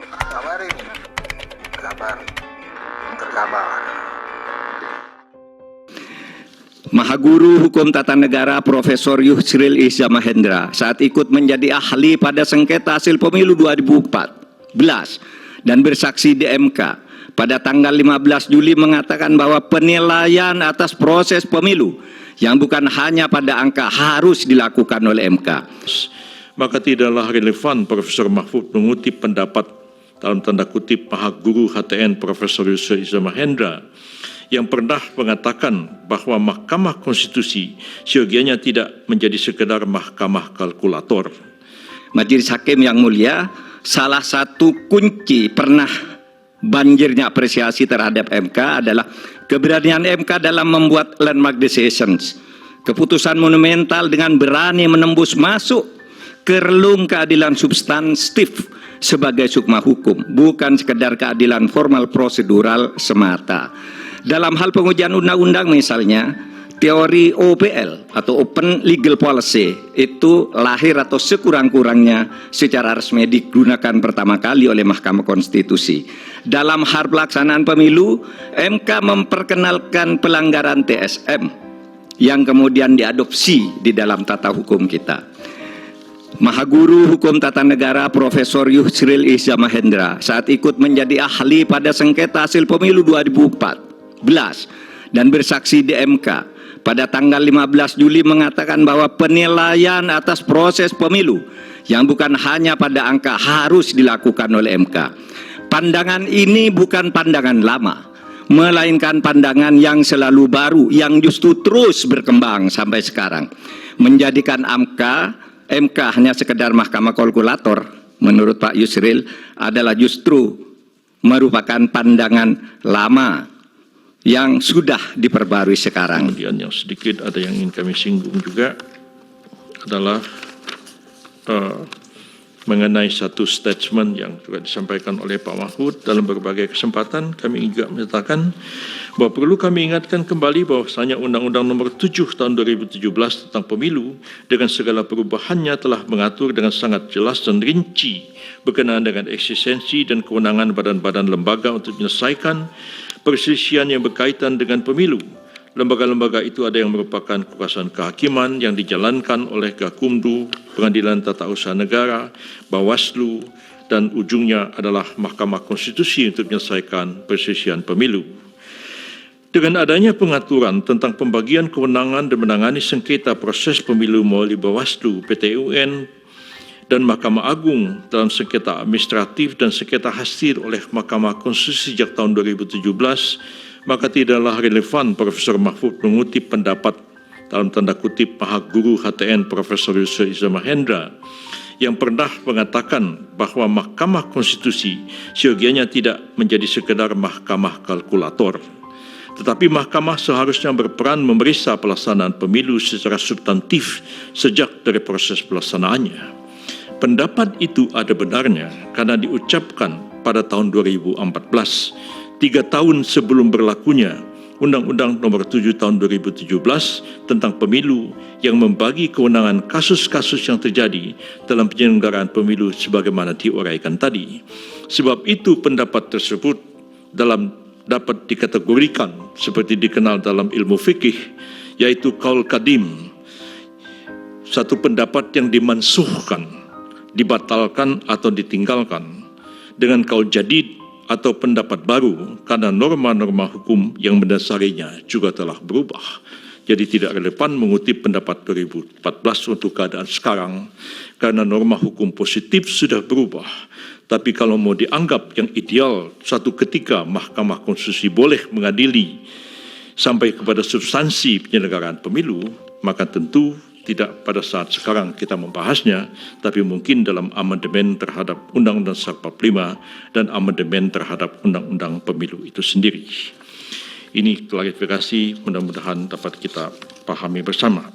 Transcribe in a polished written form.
Kabar ini, kabar terkabar. Mahaguru Hukum Tata Negara Profesor Yusril Iza Mahendra saat ikut menjadi ahli pada sengketa hasil pemilu 2014 dan bersaksi di MK pada tanggal 15 Juli mengatakan bahwa penilaian atas proses pemilu yang bukan hanya pada angka harus dilakukan oleh MK. Maka tidaklah relevan Profesor Mahfud mengutip pendapat dalam tanda kutip Mahaguru HTN Profesor Yusril Iza Mahendra yang pernah mengatakan bahwa Mahkamah Konstitusi seyogianya tidak menjadi sekedar mahkamah kalkulator. Majelis Hakim yang mulia, salah satu kunci pernah banjirnya apresiasi terhadap MK adalah keberanian MK dalam membuat landmark decisions. Keputusan monumental dengan berani menembus masuk ke relung keadilan substantif sebagai sukma hukum, bukan sekedar keadilan formal prosedural semata. Dalam hal pengujian undang-undang misalnya, teori OPL atau Open Legal Policy itu lahir atau sekurang-kurangnya secara resmi digunakan pertama kali oleh Mahkamah Konstitusi. Dalam hal pelaksanaan pemilu, MK memperkenalkan pelanggaran TSM yang kemudian diadopsi di dalam tata hukum kita. Mahaguru Hukum Tata Negara Profesor Yusril Iza Mahendra saat ikut menjadi ahli pada sengketa hasil pemilu 2014 dan bersaksi di MK pada tanggal 15 Juli mengatakan bahwa penilaian atas proses pemilu yang bukan hanya pada angka harus dilakukan oleh MK. Pandangan ini bukan pandangan lama, melainkan pandangan yang selalu baru, yang justru terus berkembang sampai sekarang. Menjadikan MK hanya sekedar mahkamah kalkulator, menurut Pak Yusril, adalah justru merupakan pandangan lama yang sudah diperbarui sekarang. Kemudian yang sedikit ada yang ingin kami singgung juga adalah mengenai satu statement yang juga disampaikan oleh Pak Mahfud dalam berbagai kesempatan. Kami juga menyatakan bahwa perlu kami ingatkan kembali bahwasanya Undang-Undang Nomor 7 Tahun 2017 tentang Pemilu dengan segala perubahannya telah mengatur dengan sangat jelas dan rinci berkenaan dengan eksistensi dan kewenangan badan-badan lembaga untuk menyelesaikan perselisihan yang berkaitan dengan pemilu. Lembaga-lembaga itu ada yang merupakan kekuasaan kehakiman yang dijalankan oleh Gakumdu, Pengadilan Tata Usaha Negara, Bawaslu, dan ujungnya adalah Mahkamah Konstitusi untuk menyelesaikan perselisihan pemilu. Dengan adanya pengaturan tentang pembagian kewenangan dan menangani sengketa proses pemilu melalui Bawaslu, PT UN, dan Mahkamah Agung dalam sengketa administratif dan sengketa hasil oleh Mahkamah Konstitusi sejak tahun 2017, maka tidaklah relevan Profesor Mahfud mengutip pendapat dalam tanda kutip Mahaguru HTN Profesor Yusril Iza Mahendra yang pernah mengatakan bahwa Mahkamah Konstitusi seyogianya tidak menjadi sekedar mahkamah kalkulator, tetapi mahkamah seharusnya berperan memeriksa pelaksanaan pemilu secara substantif sejak dari proses pelaksanaannya. Pendapat itu ada benarnya karena diucapkan pada tahun 2014, 3 tahun sebelum berlakunya Undang-Undang Nomor 7 Tahun 2017 tentang Pemilu yang membagi kewenangan kasus-kasus yang terjadi dalam penyelenggaraan pemilu sebagaimana diuraikan tadi. Sebab itu pendapat tersebut dapat dikategorikan seperti dikenal dalam ilmu fikih, yaitu qaul qadim, satu pendapat yang dimansuhkan, dibatalkan atau ditinggalkan, dengan qaul jadid atau pendapat baru karena norma-norma hukum yang mendasarinya juga telah berubah. Jadi tidak relevan mengutip pendapat 2014 untuk keadaan sekarang karena norma hukum positif sudah berubah. Tapi kalau mau dianggap yang ideal, suatu ketika Mahkamah Konstitusi boleh mengadili sampai kepada substansi penyelenggaraan pemilu, maka tentu tidak pada saat sekarang kita membahasnya, tapi mungkin dalam amandemen terhadap Undang-Undang 45 dan amandemen terhadap Undang-Undang Pemilu itu sendiri. Ini klarifikasi mudah-mudahan dapat kita pahami bersama.